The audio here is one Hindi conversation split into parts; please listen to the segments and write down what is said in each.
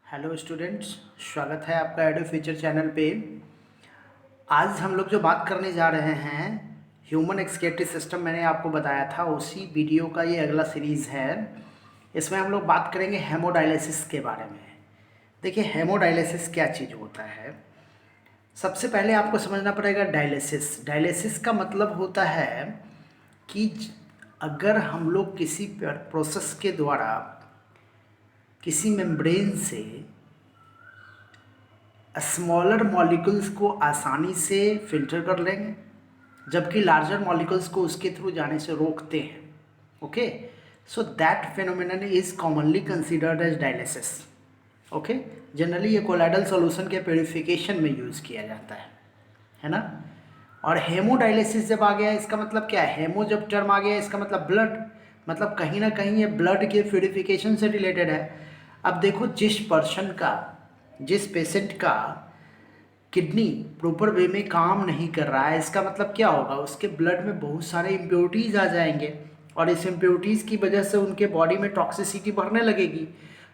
हेलो स्टूडेंट्स, स्वागत है आपका एडू फ्यूचर चैनल पे। आज हम लोग जो बात करने जा रहे हैं ह्यूमन एक्सक्रीटरी सिस्टम, मैंने आपको बताया था उसी वीडियो का ये अगला सीरीज़ है। इसमें हम लोग बात करेंगे हेमोडायलिसिस के बारे में। देखिए, हेमोडायलिसिस क्या चीज़ होता है। सबसे पहले आपको समझना पड़ेगा डायलिसिस। डायलिसिस का मतलब होता है कि अगर हम लोग किसी प्रोसेस के द्वारा किसी मेम्ब्रेन से स्मॉलर मॉलिक्यूल्स को आसानी से फिल्टर कर लेंगे, जबकि लार्जर मॉलिक्यूल्स को उसके थ्रू जाने से रोकते हैं। Okay, so that phenomenon is commonly considered as dialysis. Okay, generally ये कोलाइडल सॉल्यूशन के प्योरिफिकेशन में यूज़ किया जाता है ना। और हेमोडायलिसिस जब आ गया, इसका मतलब क्या है? हेमो जब टर्म आ गया, इसका मतलब ब्लड, मतलब कहीं ना कहीं ये ब्लड के प्योरिफिकेशन से रिलेटेड है। अब देखो, जिस पेशेंट का किडनी प्रॉपर वे में काम नहीं कर रहा है, इसका मतलब क्या होगा? उसके ब्लड में बहुत सारे इम्प्योरिटीज़ आ जाएंगे और इस इम्प्योरिटीज़ की वजह से उनके बॉडी में टॉक्सिसिटी बढ़ने लगेगी।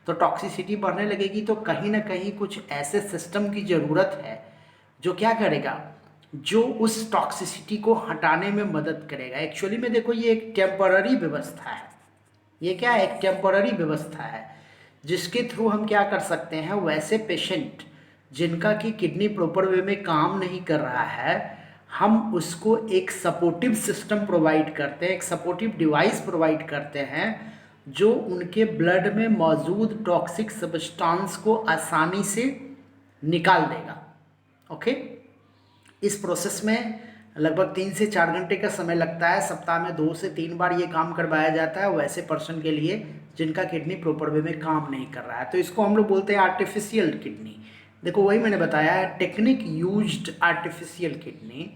तो टॉक्सिसिटी बढ़ने लगेगी तो कहीं ना कहीं कुछ ऐसे सिस्टम की ज़रूरत है जो क्या करेगा, जो उस टॉक्सिसिटी को हटाने में मदद करेगा। एक्चुअली में देखो, ये एक टेम्पररी व्यवस्था है। ये क्या है? एक टेम्पररी व्यवस्था है जिसके थ्रू हम क्या कर सकते हैं, वैसे पेशेंट जिनका कि किडनी प्रॉपर वे में काम नहीं कर रहा है, हम उसको एक सपोर्टिव सिस्टम प्रोवाइड करते हैं, एक सपोर्टिव डिवाइस प्रोवाइड करते हैं जो उनके ब्लड में मौजूद टॉक्सिक सब्सटेंस को आसानी से निकाल देगा। ओके, इस प्रोसेस में लगभग 3 से 4 घंटे का समय लगता है। सप्ताह में 2 से 3 बार ये काम करवाया जाता है वैसे पर्सन के लिए जिनका किडनी प्रॉपर वे में काम नहीं कर रहा है। तो इसको हम लोग बोलते हैं आर्टिफिशियल किडनी। देखो, वही मैंने बताया है, technique used artificial kidney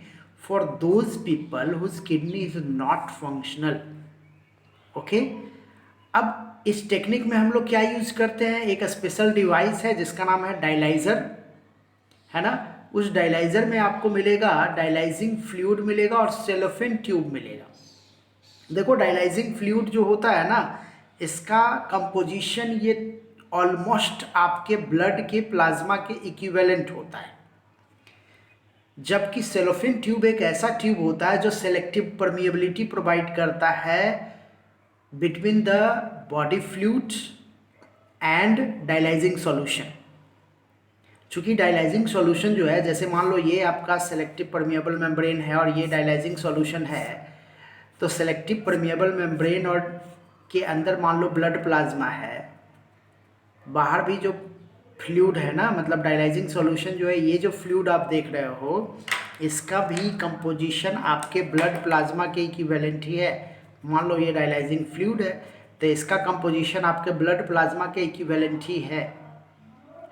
for those people whose kidney is not functional. Okay, अब इस टेक्निक में हम लोग क्या यूज करते हैं? एक स्पेशल डिवाइस है जिसका नाम है डायलाइजर, है ना। उस डायलाइजर में आपको मिलेगा डायलाइजिंग फ्लूइड मिलेगा और सेलोफेन ट्यूब मिलेगा। देखो, डायलाइजिंग फ्लूइड जो होता है ना, इसका कंपोजिशन ये ऑलमोस्ट आपके ब्लड के प्लाज्मा के इक्विवेलेंट होता है, जबकि सेलोफेन ट्यूब एक ऐसा ट्यूब होता है जो सेलेक्टिव परमिएबिलिटी प्रोवाइड करता है between the body fluid and dialysing solution. चूंकि डायलाइजिंग सॉल्यूशन जो है, जैसे मान लो ये आपका सेलेक्टिव परमिएबल मेम्ब्रेन है और ये डायलाइजिंग सॉल्यूशन है, तो सेलेक्टिव परमिएबल मेम्ब्रेन और के अंदर मान लो ब्लड प्लाज्मा है, बाहर भी जो फ्लूइड है ना, मतलब डायलाइजिंग सॉल्यूशन जो है, ये जो फ्लूइड आप देख रहे हो, इसका भी कंपोजिशन आपके ब्लड प्लाज्मा के इक्विवेलेंट ही है। मान लो ये डायलाइजिंग फ्लूइड है तो इसका कंपोजिशन आपके ब्लड प्लाज्मा के इक्विवेलेंट ही है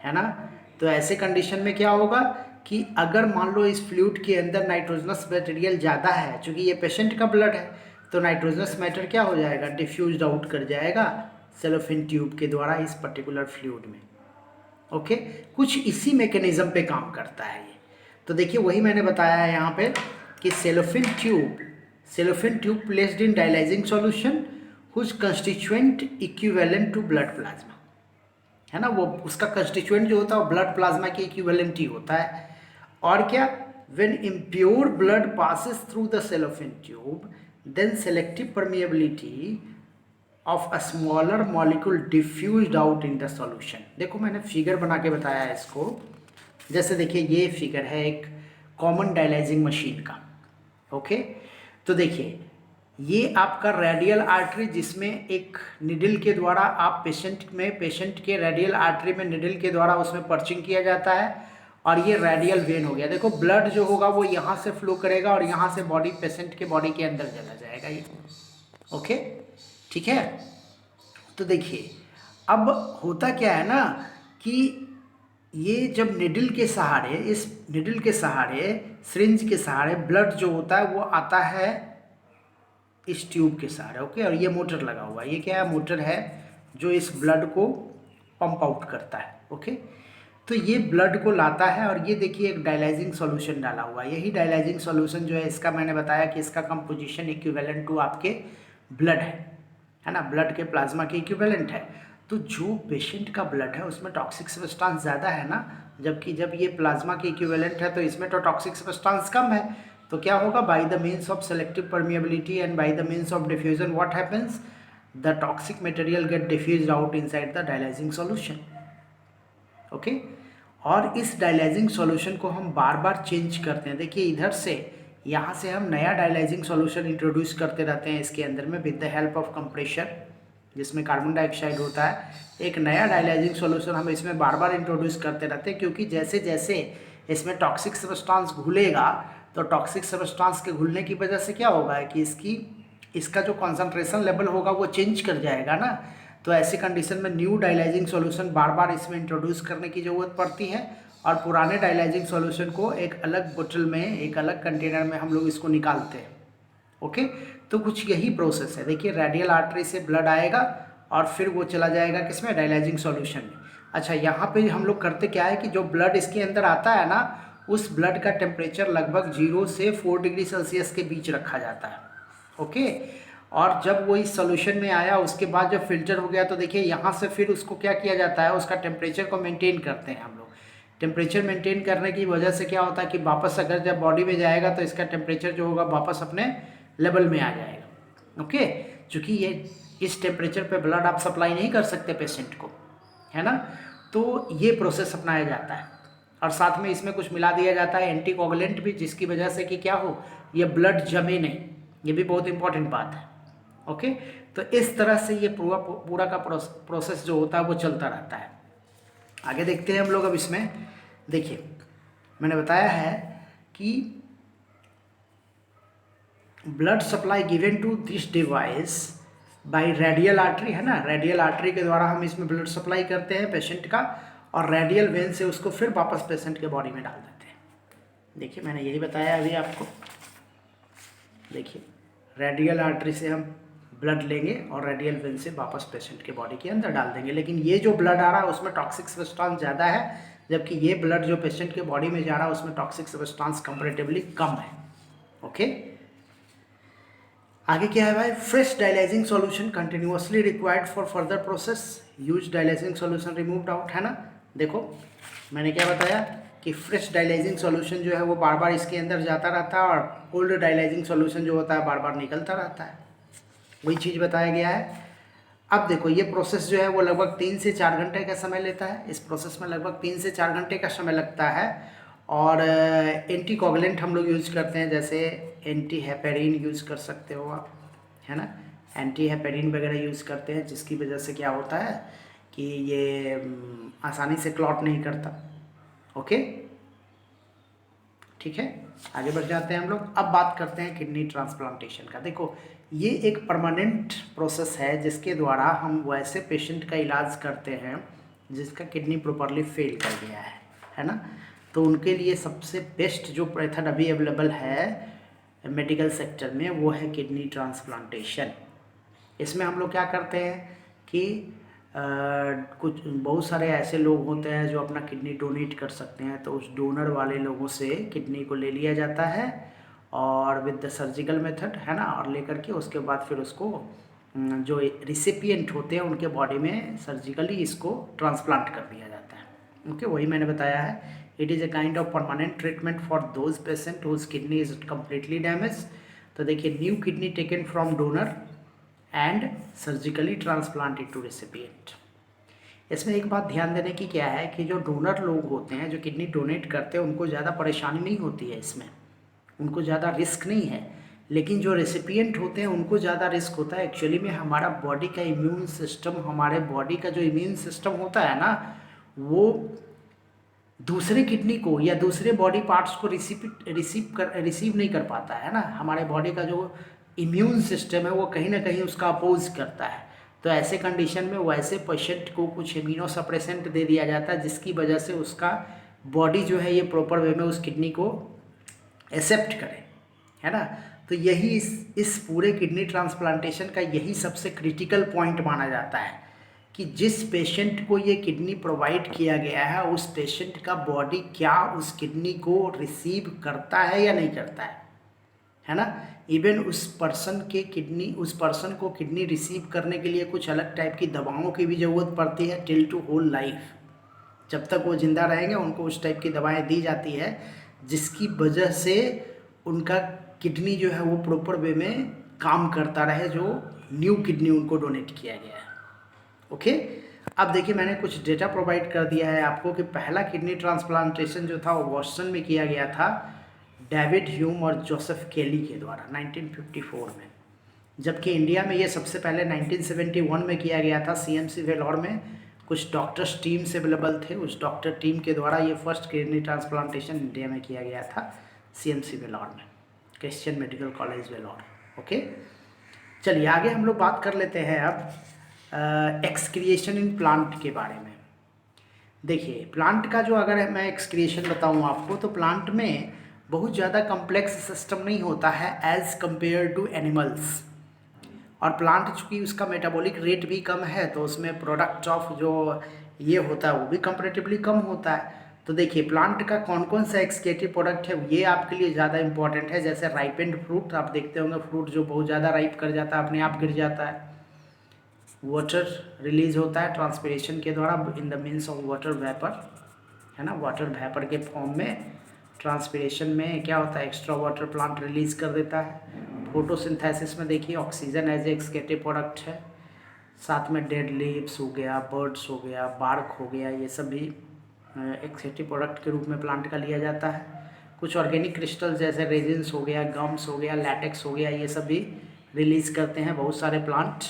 ना। तो ऐसे कंडीशन में क्या होगा कि अगर मान लो इस फ्लूइड के अंदर नाइट्रोजनस मटेरियल ज़्यादा है, चूँकि ये पेशेंट का ब्लड है, तो नाइट्रोजनस मैटर क्या हो जाएगा, डिफ्यूज्ड आउट कर जाएगा सेलोफेन ट्यूब के द्वारा इस पर्टिकुलर फ्लूइड में। ओके, कुछ इसी मैकेनिज्म पे काम करता है ये। तो देखिए, वही मैंने बताया है यहाँ पे कि cellophane tube placed in dialysing solution whose constituent equivalent to blood plasma, है ना। वो उसका कंस्टिट्यूएंट जो होता है वो ब्लड प्लाज्मा के इक्विवेलेंट ही होता है। और क्या, when impure blood passes through the cellophane tube then selective permeability of a smaller molecule diffused out in the solution. देखो, मैंने फिगर बना के बताया है इसको। जैसे देखिए, ये फिगर है एक कॉमन डायलाइजिंग मशीन का। ओके, तो देखिए, ये आपका रेडियल आर्टरी, जिसमें एक निडल के द्वारा आप पेशेंट के रेडियल आर्टरी में निडल के द्वारा उसमें पर्चिंग किया जाता है, और ये रेडियल वेन हो गया। देखो, ब्लड जो होगा वो यहाँ से फ्लो करेगा और यहाँ से पेशेंट के बॉडी के अंदर चला जाएगा ये। ओके, ठीक है। तो देखिए, अब होता क्या है ना कि ये जब निडल के सहारे, इस निडल के सहारे, सिरिंज के सहारे ब्लड जो होता है वो आता है इस ट्यूब के सहारे। ओके, और ये मोटर लगा हुआ है, ये क्या है, मोटर है जो इस ब्लड को पंप आउट करता है। ओके, तो ये ब्लड को लाता है और ये देखिए एक डायलाइजिंग सॉल्यूशन डाला हुआ है। यही डायलाइजिंग सॉल्यूशन जो है, इसका मैंने बताया कि इसका कंपोजिशन इक्विवेलेंट टू आपके ब्लड है ना, ब्लड के प्लाज्मा के इक्विवेलेंट है। तो जो पेशेंट का ब्लड है उसमें टॉक्सिक सब्सटेंस ज़्यादा है ना, जबकि जब ये प्लाज्मा के इक्विवेलेंट है तो इसमें तो टॉक्सिक सब्सटेंस कम है। तो क्या होगा, by the means of selective permeability and by the means of diffusion what happens, the toxic material get diffused out inside the dialysing solution. Okay, और इस डायलाइजिंग सॉल्यूशन को हम बार बार चेंज करते हैं। देखिए इधर से यहाँ से हम नया डायलाइजिंग सॉल्यूशन इंट्रोड्यूस करते रहते हैं इसके अंदर में with the help of compressor, जिसमें कार्बन डाइऑक्साइड होता है। एक नया डायलाइजिंग सॉल्यूशन हम इसमें बार बार इंट्रोड्यूस करते रहते हैं, क्योंकि जैसे जैसे इसमें टॉक्सिक सब्सटेंस घुलेगा तो टॉक्सिक सब्सटेंस के घुलने की वजह से क्या होगा कि इसका जो कॉन्सेंट्रेशन लेवल होगा वो चेंज कर जाएगा ना। तो ऐसी कंडीशन में न्यू डायलाइजिंग सॉल्यूशन बार बार इसमें इंट्रोड्यूस करने की ज़रूरत पड़ती है, और पुराने डायलाइजिंग सॉल्यूशन को एक अलग बोतल में, एक अलग कंटेनर में हम लोग इसको निकालते हैं। ओके, तो कुछ यही प्रोसेस है। देखिए रेडियल आर्टरी से ब्लड आएगा और फिर वो चला जाएगा किसमें, डायलाइजिंग सॉल्यूशन में। अच्छा, यहाँ पे हम लोग करते क्या है कि जो ब्लड इसके अंदर आता है ना, उस ब्लड का टेम्परेचर लगभग 0 से 4 डिग्री सेल्सियस के बीच रखा जाता है। ओके, और जब वो इस सोल्यूशन में आया उसके बाद जब फिल्टर हो गया तो देखिए यहाँ से फिर उसको क्या किया जाता है, उसका टेम्परेचर को मेंटेन करते हैं हम लोग। टेम्परेचर मेंटेन करने की वजह से क्या होता है कि वापस अगर जब बॉडी में जाएगा तो इसका टेम्परेचर जो होगा वापस अपने लेवल में आ जाएगा। ओके, चूँकि ये इस टेम्परेचर पे ब्लड आप सप्लाई नहीं कर सकते पेशेंट को, है ना, तो ये प्रोसेस अपनाया जाता है। और साथ में इसमें कुछ मिला दिया जाता है एंटीकोगुलेंट भी, जिसकी वजह से कि क्या हो, ये ब्लड जमे नहीं। ये भी बहुत इंपॉर्टेंट बात है। ओके, तो इस तरह से ये पूरा का प्रोसेस जो होता है वो चलता रहता है। आगे देखते हैं हम लोग अब इसमें। देखिए मैंने बताया है कि blood supply given to this device by radial artery, है ना, रेडियल आर्टरी के द्वारा हम इसमें ब्लड सप्लाई करते हैं पेशेंट का, और रेडियल वेन से उसको फिर वापस पेशेंट के बॉडी में डाल देते हैं। देखिए मैंने यही बताया अभी आपको। देखिए रेडियल आर्टरी से हम ब्लड लेंगे और रेडियल वेन से वापस पेशेंट के बॉडी के अंदर डाल देंगे। लेकिन ये जो ब्लड आ रहा है उसमें टॉक्सिक सब्सटेंस ज़्यादा है, जबकि ये ब्लड जो पेशेंट के बॉडी में जा रहा है उसमें टॉक्सिक सब्सटेंस कंपैरेटिवली कम है। ओके, आगे क्या है भाई, fresh dialysing solution continuously required for further process, use dialysing solution removed out, है ना। देखो मैंने क्या बताया कि फ्रेश डायलाइजिंग सॉल्यूशन जो है वो बार बार इसके अंदर जाता रहता है, और ओल्ड डायलाइजिंग सॉल्यूशन जो होता है बार बार निकलता रहता है। वही चीज़ बताया गया है। अब देखो ये प्रोसेस जो है वो लगभग 3 से 4 घंटे का समय लेता है। इस प्रोसेस में लगभग 3 से 4 घंटे का समय लगता है। और एंटीकोगुलेंट हम लोग यूज़ करते हैं, जैसे एंटी हेपेरिन यूज़ कर सकते हो आप, है ना, एंटी हेपेरिन वगैरह यूज़ करते हैं, जिसकी वजह से क्या होता है कि ये आसानी से क्लॉट नहीं करता। ओके, ठीक है, आगे बढ़ जाते हैं हम लोग। अब बात करते हैं किडनी ट्रांसप्लांटेशन का। देखो ये एक परमानेंट प्रोसेस है जिसके द्वारा हम वैसे पेशेंट का इलाज करते हैं जिसका किडनी प्रॉपरली फेल कर गया है ना। तो उनके लिए सबसे बेस्ट जो मेथड अभी अवेलेबल है मेडिकल सेक्टर में वो है किडनी ट्रांसप्लांटेशन। इसमें हम लोग क्या करते हैं कि कुछ बहुत सारे ऐसे लोग होते हैं जो अपना किडनी डोनेट कर सकते हैं, तो उस डोनर वाले लोगों से किडनी को ले लिया जाता है और विद द सर्जिकल मेथड, है ना, और लेकर के उसके बाद फिर उसको जो रिसिपिएंट होते हैं उनके बॉडी में सर्जिकली इसको ट्रांसप्लांट कर दिया जाता है। ओके, वही मैंने बताया है। It is a kind of permanent treatment for those patient whose kidney is completely damage. तो देखिए new kidney taken from donor and surgically transplanted to recipient. इसमें एक बात ध्यान देने की क्या है कि जो डोनर लोग होते हैं, जो किडनी डोनेट करते हैं, उनको ज़्यादा परेशानी नहीं होती है, इसमें उनको ज़्यादा रिस्क नहीं है। लेकिन जो रेसिपिएंट होते हैं उनको ज़्यादा रिस्क होता है। एक्चुअली में हमारा बॉडी का इम्यून सिस्टम, हमारे बॉडी का जो इम्यून सिस्टम होता है ना, वो दूसरे किडनी को या दूसरे बॉडी पार्ट्स को रिसीव नहीं कर पाता है ना। हमारे बॉडी का जो इम्यून सिस्टम है वो कहीं ना कहीं उसका अपोज करता है। तो ऐसे कंडीशन में वैसे पेशेंट को कुछ इम्यूनो सप्रेसेंट दे दिया जाता है, जिसकी वजह से उसका बॉडी जो है ये प्रॉपर वे में उस किडनी को एक्सेप्ट करे, है ना। तो यही इस पूरे किडनी ट्रांसप्लांटेशन का यही सबसे क्रिटिकल पॉइंट माना जाता है कि जिस पेशेंट को ये किडनी प्रोवाइड किया गया है उस पेशेंट का बॉडी क्या उस किडनी को रिसीव करता है या नहीं करता है ना। इवन उस पर्सन को किडनी रिसीव करने के लिए कुछ अलग टाइप की दवाओं की भी ज़रूरत पड़ती है टिल टू होल लाइफ। जब तक वो ज़िंदा रहेंगे उनको उस टाइप की दवाएं दी जाती है जिसकी वजह से उनका किडनी जो है वो प्रॉपर वे में काम करता रहे, जो न्यू किडनी उनको डोनेट किया गया है। ओके, अब देखिए मैंने कुछ डेटा प्रोवाइड कर दिया है आपको कि पहला किडनी ट्रांसप्लांटेशन जो था वो बॉस्टन में किया गया था डेविड ह्यूम और जोसेफ केली के द्वारा 1954 में, जबकि इंडिया में ये सबसे पहले 1971 में किया गया था सीएमसी वेलोर में। कुछ डॉक्टर्स टीम्स अवेलेबल थे, उस डॉक्टर टीम के द्वारा ये फर्स्ट किडनी ट्रांसप्लांटेशन इंडिया में किया गया था सीएमसी वेलोर में, Christian Medical College Vellore. Okay, चलिए आगे हम लोग बात कर लेते हैं अब एक्सक्रिएशन इन प्लांट के बारे में। देखिए प्लांट का जो अगर मैं एक्सक्रिएशन बताऊं आपको तो प्लांट में बहुत ज़्यादा कम्प्लेक्स सिस्टम नहीं होता है एज़ कम्पेयर टू एनिमल्स, और प्लांट चूँकि उसका मेटाबॉलिक रेट भी कम है तो उसमें प्रोडक्ट ऑफ जो ये होता है वो भी कंपैरेटिवली कम होता है। तो देखिए प्लांट का कौन कौन सा एक्सक्रीटिव प्रोडक्ट है ये आपके लिए ज़्यादा इंपॉर्टेंट है। जैसे राइपेंड फ्रूट, आप देखते होंगे फ्रूट जो बहुत ज़्यादा राइप कर जाता है अपने आप गिर जाता है। वाटर रिलीज होता है ट्रांसपिरेशन के द्वारा in the means of water vapour, है ना, वाटर वेपर के फॉर्म में ट्रांसपिरेशन में क्या होता है एक्स्ट्रा वाटर प्लांट रिलीज कर देता है। फोटोसिंथेसिस में देखिए oxygen as a excretive product है, साथ में डेड लीव्स हो गया, बर्ड्स हो गया, बार्क हो गया, ये सब भी एक्सक्रीटिव प्रोडक्ट के रूप में प्लांट का लिया जाता है। कुछ ऑर्गेनिक क्रिस्टल जैसे रेजिन्स हो गया, गम्स हो गया, लैटेक्स हो गया, ये सब भी रिलीज़ करते हैं बहुत सारे प्लांट,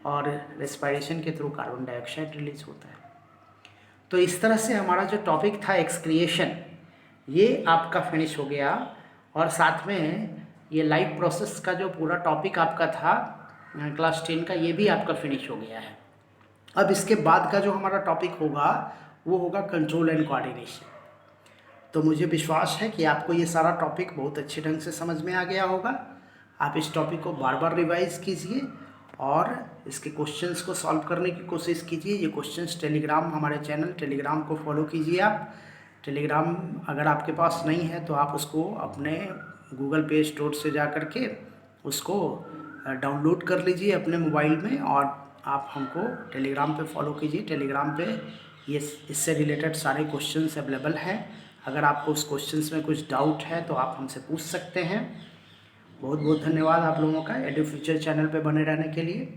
और रेस्पिरेशन के थ्रू कार्बन डाइऑक्साइड रिलीज होता है। तो इस तरह से हमारा जो टॉपिक था एक्सक्रिएशन ये आपका फिनिश हो गया, और साथ में ये लाइफ प्रोसेस का जो पूरा टॉपिक आपका था क्लास 10 का ये भी आपका फिनिश हो गया है। अब इसके बाद का जो हमारा टॉपिक होगा वो होगा कंट्रोल एंड कोऑर्डिनेशन। तो मुझे विश्वास है कि आपको ये सारा टॉपिक बहुत अच्छे ढंग से समझ में आ गया होगा। आप इस टॉपिक को बार बार रिवाइज कीजिए और इसके क्वेश्चंस को सॉल्व करने की कोशिश कीजिए। ये क्वेश्चंस टेलीग्राम, हमारे चैनल टेलीग्राम को फॉलो कीजिए। आप टेलीग्राम अगर आपके पास नहीं है तो आप उसको अपने गूगल प्ले स्टोर से जा कर के उसको डाउनलोड कर लीजिए अपने मोबाइल में, और आप हमको टेलीग्राम पे फॉलो कीजिए। टेलीग्राम पे ये इससे रिलेटेड सारे क्वेश्चंस अवेलेबल हैं। अगर आपको उस क्वेश्चंस में कुछ डाउट है तो आप हमसे पूछ सकते हैं। बहुत बहुत धन्यवाद आप लोगों का एडू फ्यूचर चैनल पे बने रहने के लिए।